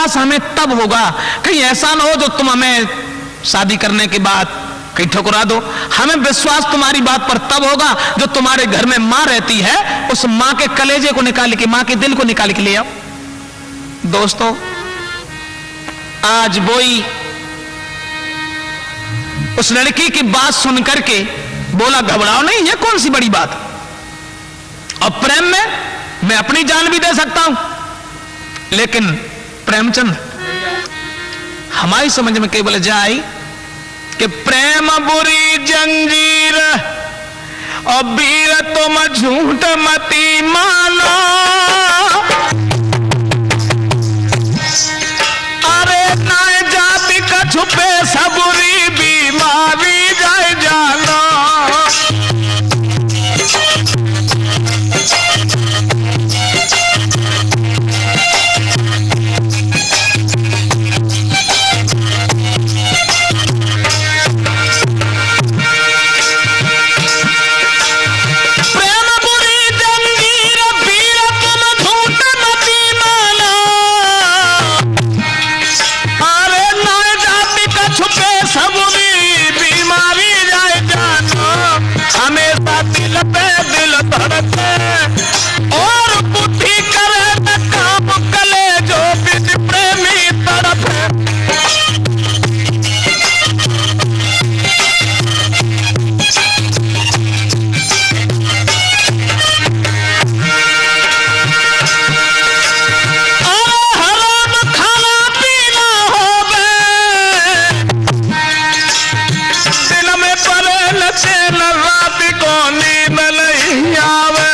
विश्वास हमें तब होगा, कहीं ऐसा ना हो जो तुम हमें शादी करने के बाद कहीं ठुकरा दो। हमें विश्वास तुम्हारी बात पर तब होगा जो तुम्हारे घर में मां रहती है, उस मां के कलेजे को निकाल के, मां के दिल को निकाल के ले आओ। दोस्तों, आज वही उस लड़की की बात सुनकर के बोला, घबराओ नहीं, ये कौन सी बड़ी बात, और प्रेम में मैं अपनी जान भी दे सकता हूं। लेकिन प्रेमचंद हमारी समझ में केवल जाए कि प्रेम बुरी जंजीर और वीर तुम झूठ मती मानो, अरे ना जाति का छुपे सबुरी बीमारी जाए जानो। और बुद्धि करे न काम कले जो बिन प्रेमी तड़प। हराम खाना पीना होवे, दिन में परे न चैन रात को नींद नहीं आवे।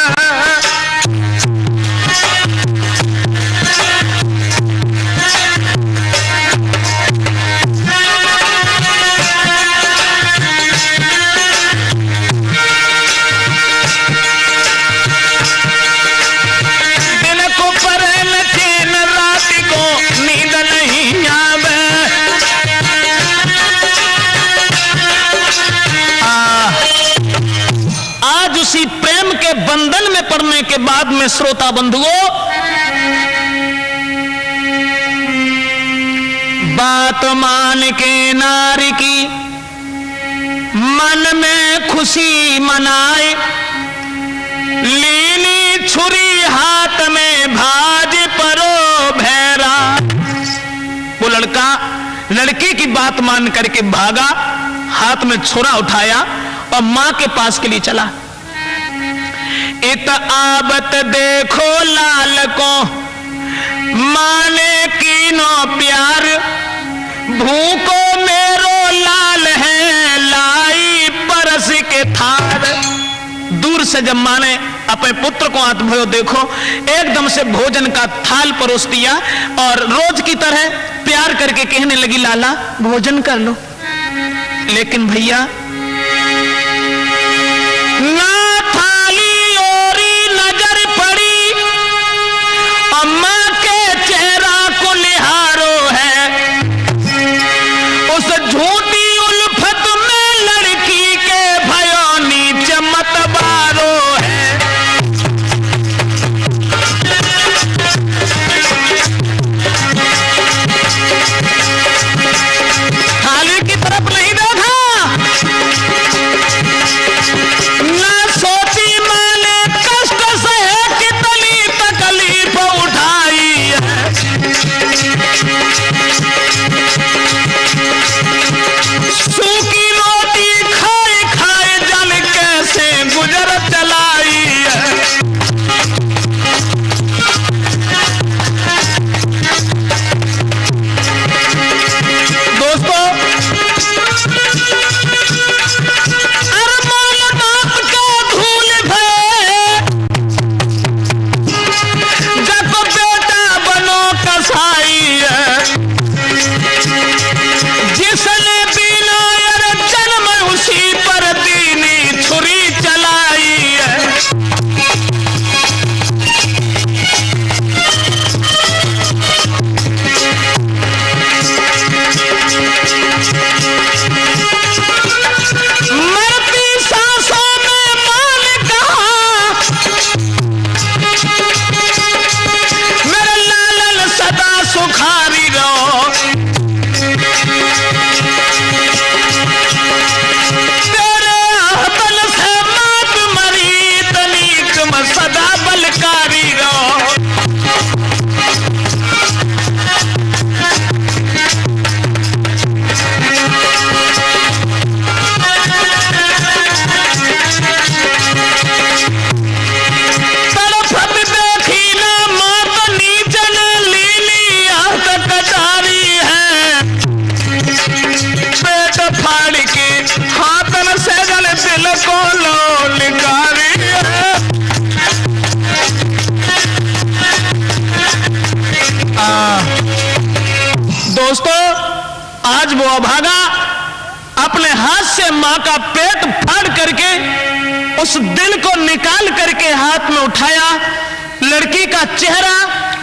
उसी प्रेम के बंधन में पड़ने के बाद में श्रोता बंधुओं, बात मान के नारी की मन में खुशी मनाए, लीली छुरी हाथ में भाज परो भैरा। वो लड़का लड़की की बात मान करके भागा, हाथ में छुरा उठाया और मां के पास के लिए चला। इत आबत देखो लाल को माने कीनो प्यार, भूखो मेरो लाल है लाई परस के थार। दूर से जब मां ने अपने पुत्र को हाथ भयो देखो, एकदम से भोजन का थाल परोस दिया और रोज की तरह प्यार करके कहने लगी, लाला भोजन कर लो। लेकिन भैया ना दोस्तों, आज वो अभागा अपने हाथ से मां का पेट फाड़ करके उस दिल को निकाल करके हाथ में उठाया। लड़की का चेहरा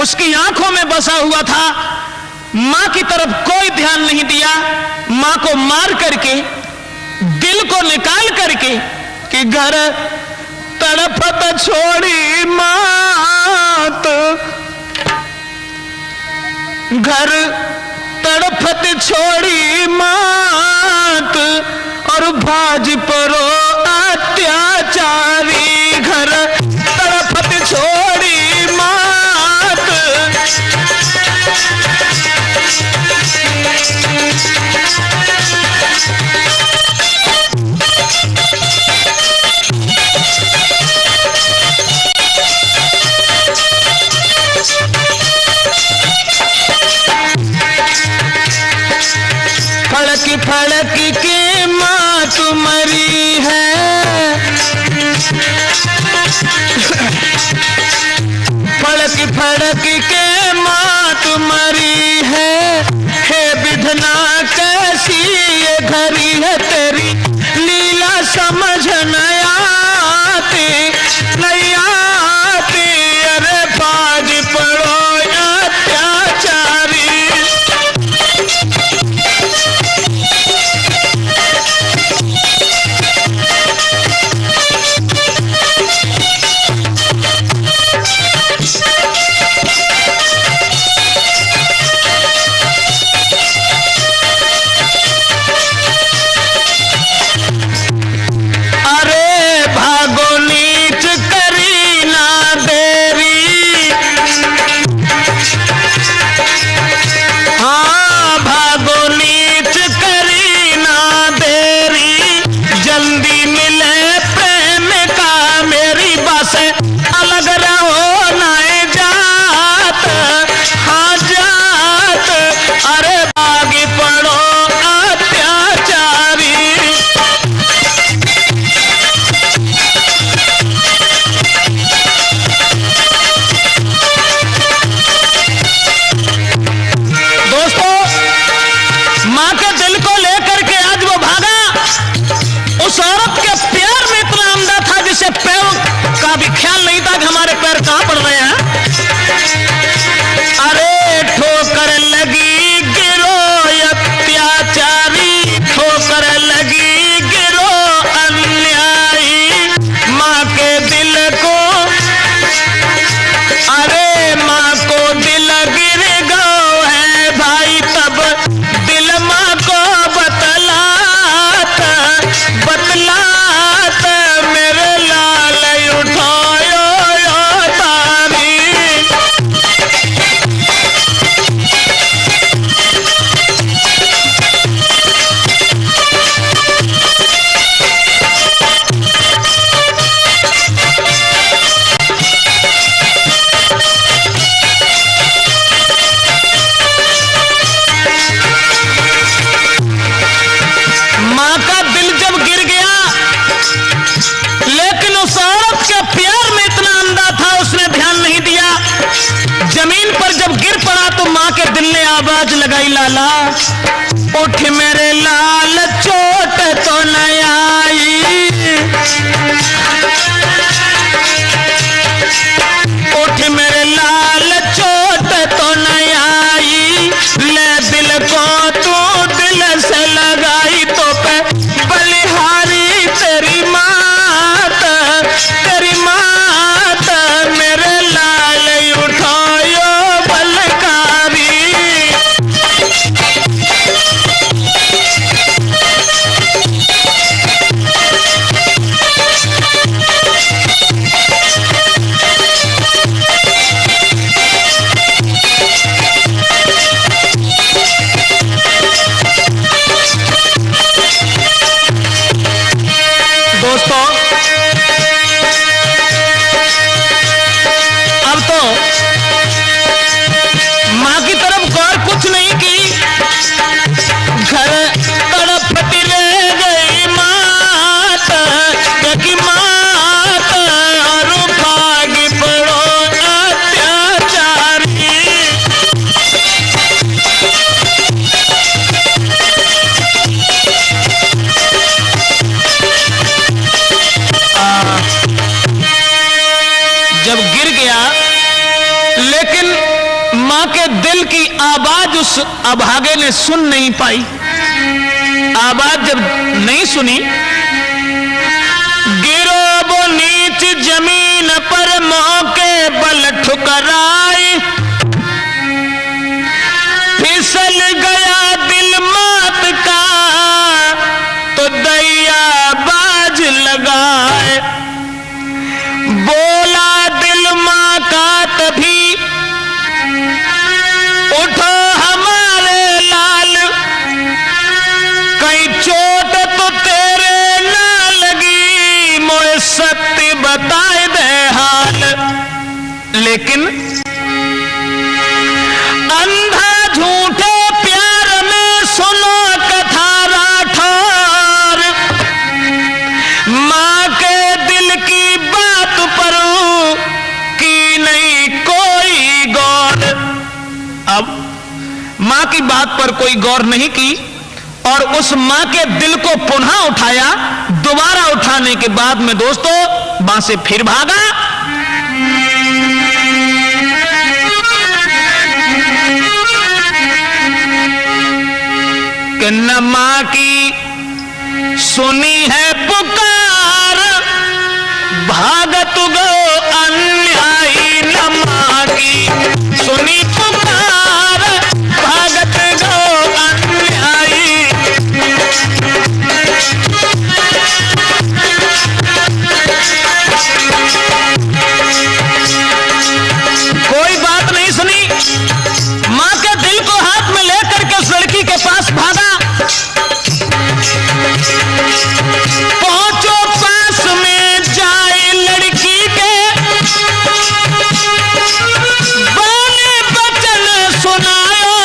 उसकी आंखों में बसा हुआ था। मां की तरफ कोई ध्यान नहीं दिया। मां को मार करके, दिल को निकाल करके कि घर तड़पत छोड़ी मात, घर तड़पत छोड़ी मात और भाज परो अत्याचारी, घर तड़पत छोड़ी मात। फड़क फड़क के माँ तुम्हारी है, फड़क फड़क के माँ तुम्हारी है, हे विधना कैसी ये घड़ी है तेरी, लीला समझ नहीं आती, नहीं आती, अरे बाज पड़ो अत्याचारी। आवाज लगाई लाला, उठ मेरे लाल चोट तो न आई, उठ मेरे लाल चोट तो न आई, ले दिल को तू दिल से लगाई तो पे बलिहारी तेरी मात, तेरी मात मेरे लाल उठायो बलकारी। आवाज उस अभागे ने सुन नहीं पाई। आवाज जब नहीं सुनी, गिरो वो नीच जमीन पर मौके बल ठुकराई, फिसल गया दिल मात का तो दैया बाज लगाए। बोला दिल मां का तभी, उठो हमारे लाल, कहीं चोट तो तेरे ना लगी, मोए सत्य बताए दे हाल। लेकिन अंधा झूठे प्यार में सुनो कथा राठौर, मां के दिल की बात पर की नहीं कोई गौर। अब मां की बात पर कोई गौर नहीं की और उस मां के दिल को पुनः उठाया। दोबारा उठाने के बाद में दोस्तों मां से फिर भागा। कि न मां की सुनी है पुकार, भागत गो अन्यायी। न मां की सुनी पुकार, भागत गो अन्यायी। कोई बात नहीं सुनी, मां के दिल को हाथ में लेकर के उस लड़की के पास भागा। पहुंचो पास में जाए लड़की के, बाने बचन सुनायो,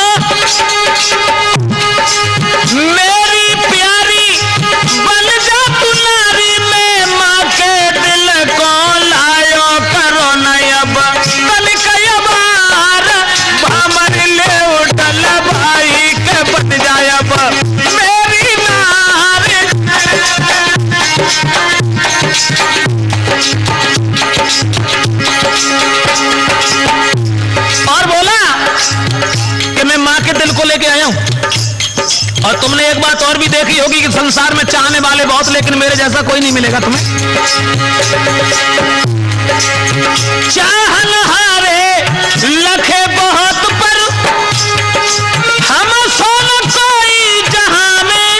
मेरी प्यारी बन जा तू नारी में, मां के दिल को लायो। करो नयब तल कयबार, भामर ले उठल भाई के बन जायब मेरी नारी। और बोला कि मैं मां के दिल को लेके आया हूं। और तुमने एक बात और भी देखी होगी कि संसार में चाहने वाले बहुत, लेकिन मेरे जैसा कोई नहीं मिलेगा तुम्हें। चाहन हारे लखे बहुत पर, हम सोन कोई जहां में,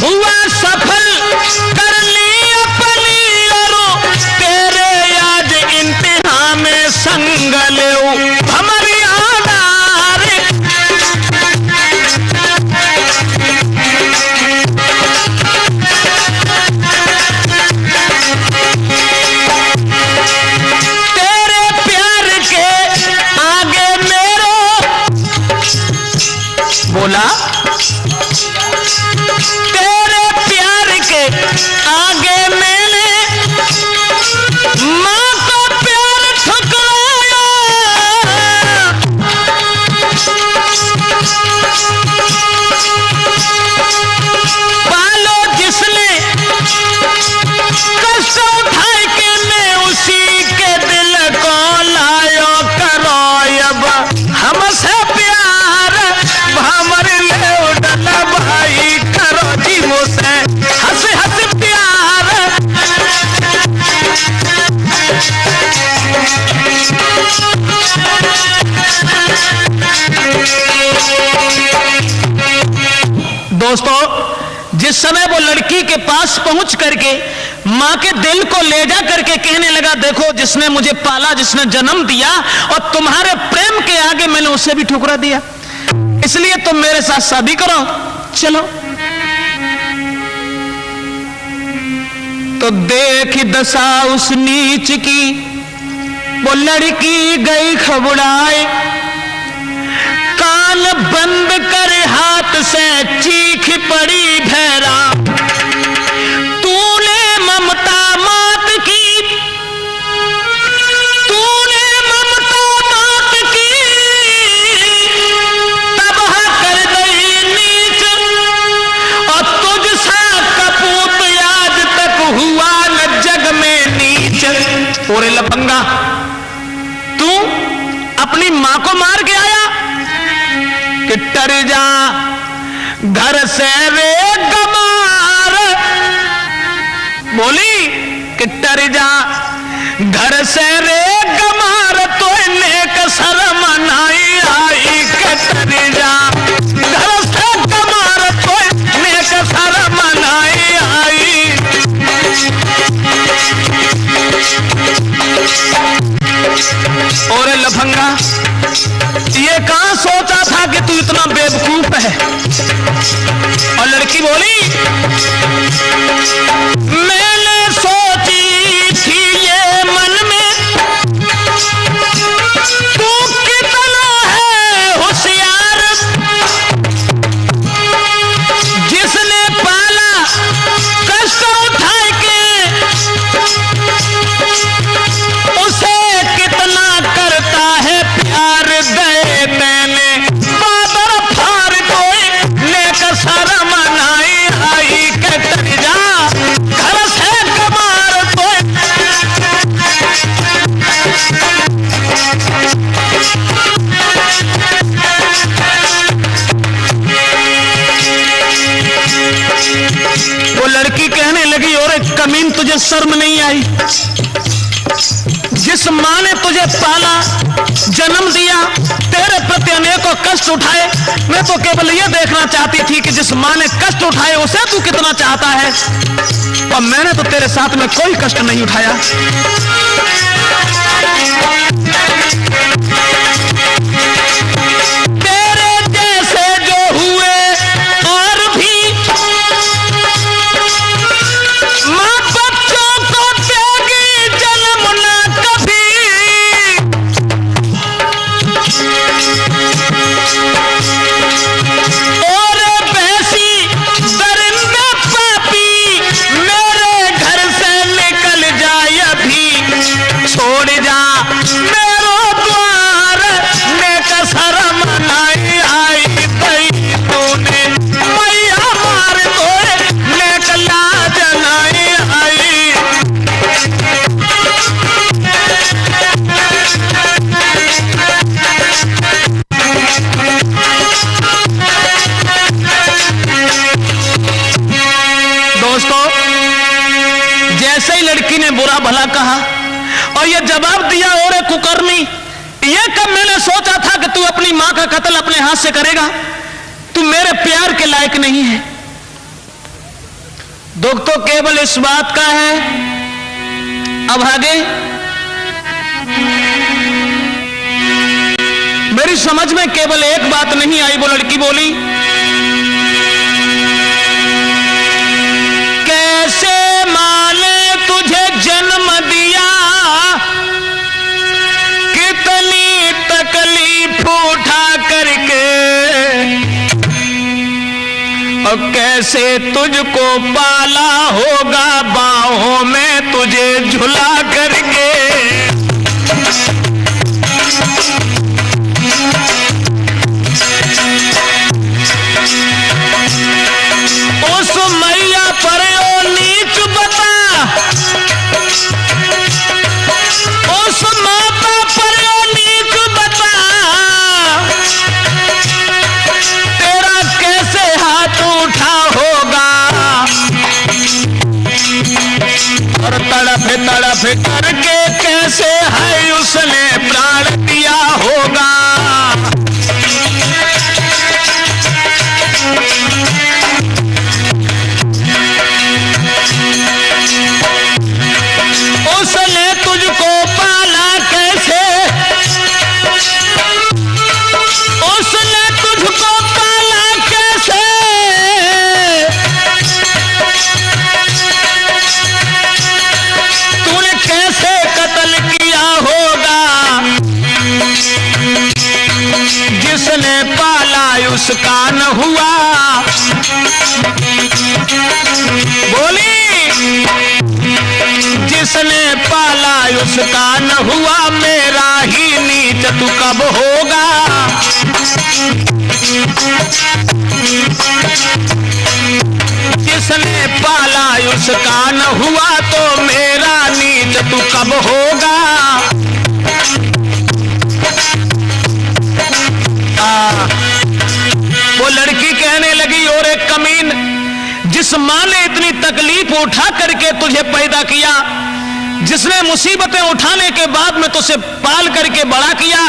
हुआ सफल कर ली अपनी और तेरे आज इंतहा में संग ले हमारी आधार। तेरे प्यार के आगे मेरो, बोला तेरे प्यार के आगे मैंने मां को प्यार ठुकराया। पालो जिसने कष्ट उठाए के मैं उसी के दिल को लायो। करो अब हमसे प्यार, भामर ले उड़ल भाई। करो जी मुझसे हंस हंस प्यार। दोस्तों, जिस समय वो लड़की के पास पहुंच करके मां के दिल को ले जा करके कहने लगा, देखो जिसने मुझे पाला, जिसने जन्म दिया, और तुम्हारे प्रेम के आगे मैंने उसे भी ठुकरा दिया, इसलिए तुम मेरे साथ शादी करो, चलो। तो देख दशा उस नीच की, वो लड़की गई घबराए, कान बंद कर हाथ से चीख पड़ी भैरा। तूने ममता मात की, तूने ममता मात की, तबाह कर गई नीच, और तुझसा कपूत आज तक हुआ न जग में नीच। ओरे लफंगा, तू अपनी से रे गमार, बोली कि टर जा घर से रे गमार, तो नेक शर्म नाई आई के टर जा घर से गमार, तो नेक शर्म नाई आई। और लफंगा, ये कहां सोचा था कि तू इतना बेवकूफ है? और लड़की बोली, मैंने सोची थी ये मन में, तू कितना है होशियार, जिसने पाला कष्ट उठा के, उसे कितना करता है प्यार, दे तेने बादर फार, कोई नेक शर्म नाई आई के टर जा घर से गमार, तो वो लड़की कहने लगी, और कमीन तुझे शर्म नहीं आई? जिस मां ने तुझे पाला, जन्म दिया, तेरे प्रति अनेकों कष्ट उठाए, मैं तो केवल यह देखना चाहती थी कि जिस मां ने कष्ट उठाए उसे तू कितना चाहता है, और मैंने तो तेरे साथ में कोई कष्ट नहीं उठाया। तेरे जैसे जो हुए और भी मां बच्चों को देगी जन्म ना कभी, और वैसी दरिंदा पापी मेरे घर से निकल जाए अभी, छोड़ जा मेरो द्वार, नेक शर्म नाई आई गई तूने मैया मार, तो नेक लाज नाई आई। दोस्तों, जैसे ही लड़की ने बुरा भला कहा और ये जवाब दिया, और कुकर्मी, ये कब मैंने सोचा था कि तू अपनी मां का कत्ल अपने हाथ से करेगा, तू मेरे प्यार के लायक नहीं है। दुख तो केवल इस बात का है, अब आगे मेरी समझ में केवल एक बात नहीं आई। वो लड़की बोली, कैसे मां ने तुझे जन्म दिया, कितनी तकलीफ उठा करके, और कैसे तुझको पाला होगा बाहों में तुझे झुला करके। उस मैया पर ओ नीच बता, उस माता पर ओ नीच बता, तेरा कैसे हाथ उठा होगा, और तड़प तड़प करके कैसे है उसने प्राण दिया होगा। उसने तुझको पाला कैसे, उसने तुझको पाला कैसे, तूने कैसे कत्ल किया होगा, जिसने पाला उसका न हुआ। बोली, जिसने पाला उसका न हुआ, मेरा ही नीच तू कब होगा। जिसने पाला उसका न हुआ, तो मेरा नीच तू कब होगा। वो वो लड़की कहने लगी, और एक कमीन, जिस मां ने इतनी तकलीफ उठा करके तुझे पैदा किया, जिसने मुसीबतें उठाने के बाद में तुझे पाल करके बड़ा किया,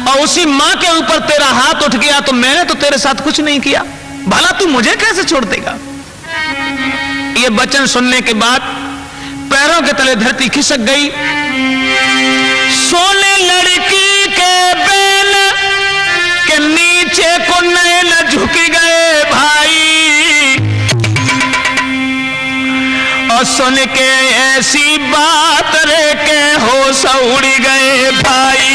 और उसी मां के ऊपर तेरा हाथ उठ गया, तो मैंने तो तेरे साथ कुछ नहीं किया, भला तू मुझे कैसे छोड़ देगा। ये वचन सुनने के बाद पैरों के तले धरती खिसक गई। सोने लड़की के बैल के नीचे को नैन झुक गए भाई, और सुन के ऐसी बात रे के होश उड़ गए भाई।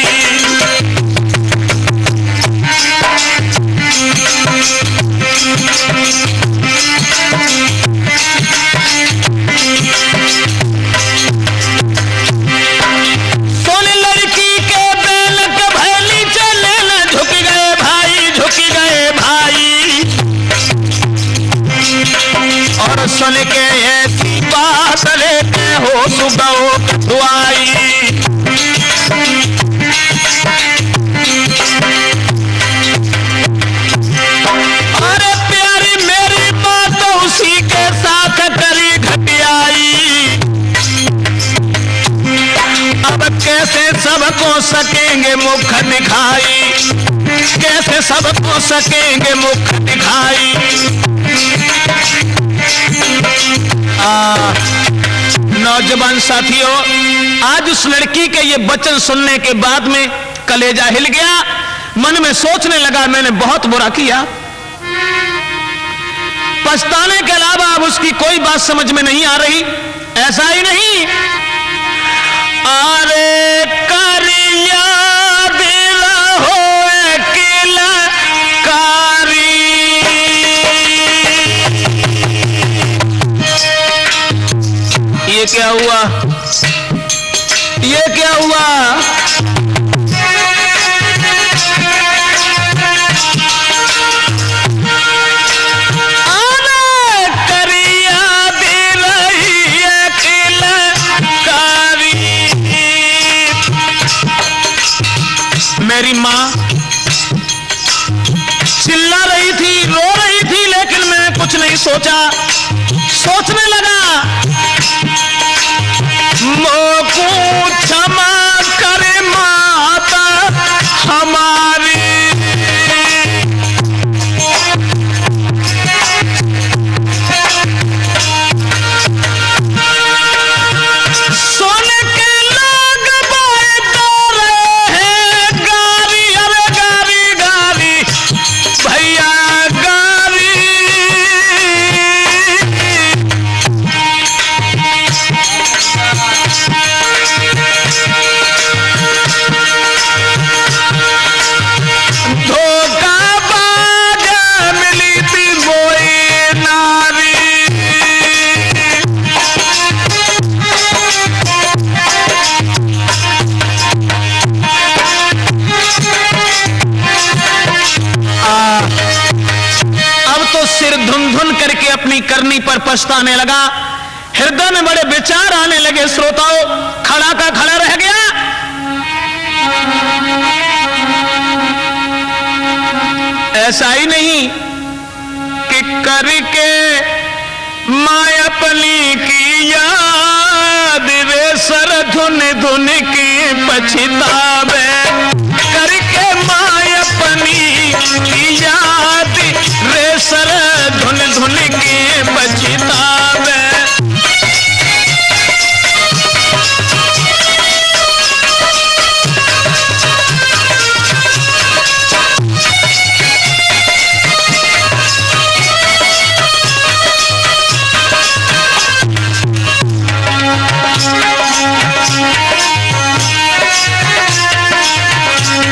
सोने लड़की के बैल के भैली चले न झुक गए भाई, झुक गए भाई, और सुन के ऐसी बात लेते हो सुबह दुआई। अरे प्यारी मेरी बात तो उसी के साथ करी घटियाई, अब कैसे सबको सकेंगे मुख दिखाई, कैसे सबको सकेंगे मुख दिखाई। नौजवान साथियों, आज उस लड़की के ये वचन सुनने के बाद में कलेजा हिल गया, मन में सोचने लगा मैंने बहुत बुरा किया। पछताने के अलावा अब उसकी कोई बात समझ में नहीं आ रही। ऐसा ही नहीं, अरे करिया दिल हो किला कारी, ये क्या हुआ, ये क्या हुआ। मेरी मां चिल्ला रही थी, रो रही थी, लेकिन मैं कुछ नहीं सोचा। सोचने लगा मोको क्षमा करे माता हमारी, सोने के लोग बात रहे हैं गारी, अरे गारी गारी भैया गारी। धोखाबाज मिली थी मोई नारी, अब तो सिर धुन धुन करके अपनी करनी पर पछताने लगा। हृदय में बड़े विचार आने लगे। श्रोताओं, खड़ा का खड़ा रह गया। ऐसा ही नहीं कि करके माँ अपनी की याद रे सर धुन धुन की पछतावे, करके माँ अपनी की याद रे सर धुन धुन की पछतावे।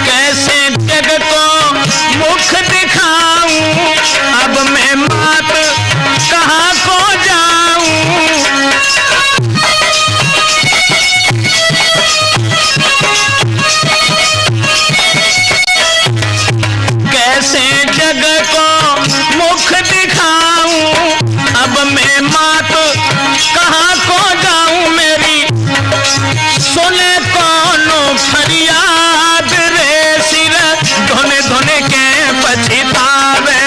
कैसे जग को मुख दिखाऊं, अब मैं मात कहाँ को जाऊं। कैसे जग को मुख दिखाऊं, अब मैं मात कहाँ को जाऊं। मेरी सुने कौनो फरियाद रे सिर धुन धुन के पछतावे,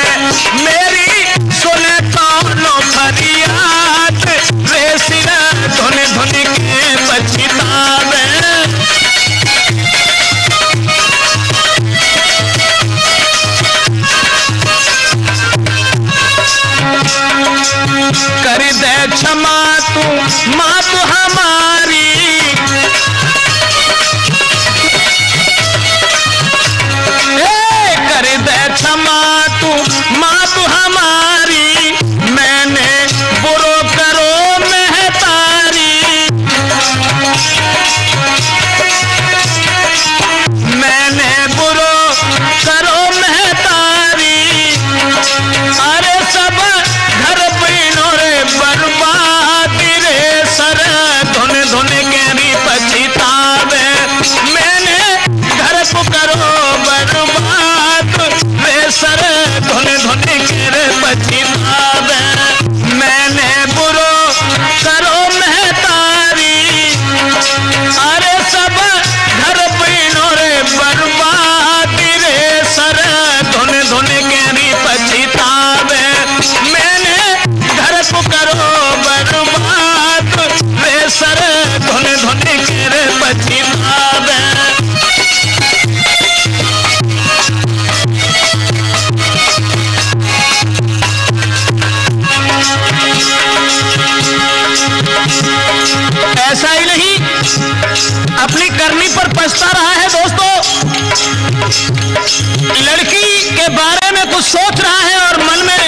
लड़की के बारे में कुछ सोच रहा है और मन में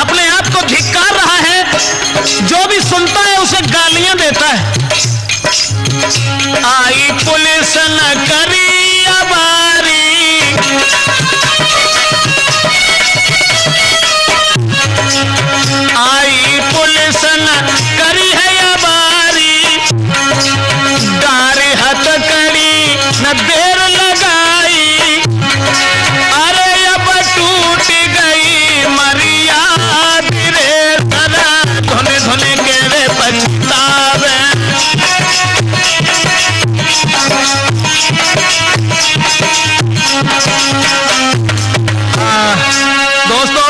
अपने आप को धिक्कार रहा है, जो भी सुनता है उसे गालियां देता है। आई पुलिस न करी अबारी, आई पुलिस न करी है अबारी, डारे हथकड़ी न देर लगाई, अरे अब टूट गई मरियाद रे सदा, धुने धुने के रे पछतावे। दोस्तों,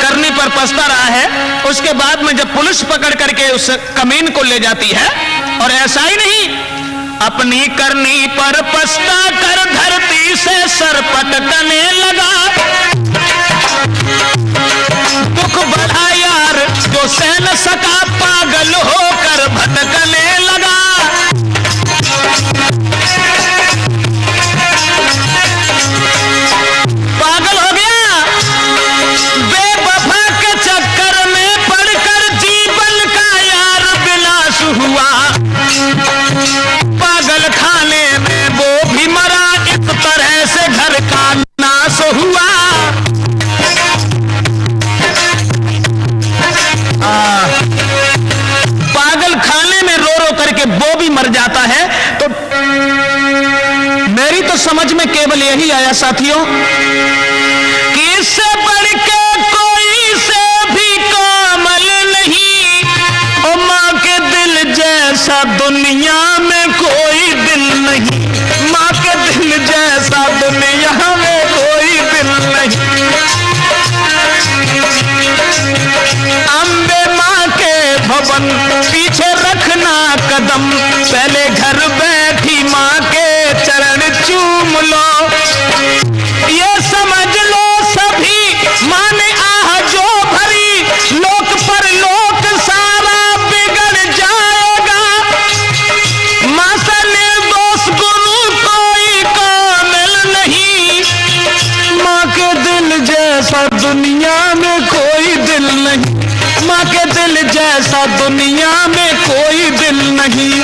करने पर पछता रहा है। उसके बाद में जब पुलिस पकड़ करके उस कमीन को ले जाती है, और ऐसा ही नहीं, अपनी करनी पर पछता कर धरती से सर पटकने लगा। दुख बढ़ा यार जो सह न सका, पागल होकर भटकने लगा। पागल हो गया, बेवफा के चक्कर में पड़कर जीवन का यार विनाश हुआ। पागल खाने में वो भी मरा, इस तरह से घर का नाश हुआ। पागल खाने में रो रो करके वो भी मर जाता है। तो मेरी तो समझ में केवल यही आया साथियों कि इससे बढ़ के कोई से भी कोमल नहीं, ओ माँ के दिल जैसा दुनिया में कोई दिल नहीं, माँ के दिल जैसा दुनिया में कोई दिल नहीं। अम्बे माँ के भवन पीछे रखना कदम, पहले घर बैठी माँ के चरण चूम लो। ये समझ लो सभी माँ ने आह जो भरी, लोक पर लोक सारा बिगड़ जाएगा। माँ से निर्दोष गुरु कोई कामिल नहीं, माँ के दिल जैसा दुनिया में कोई दिल नहीं, माँ के दिल जैसा दुनिया में कोई दिल नहीं।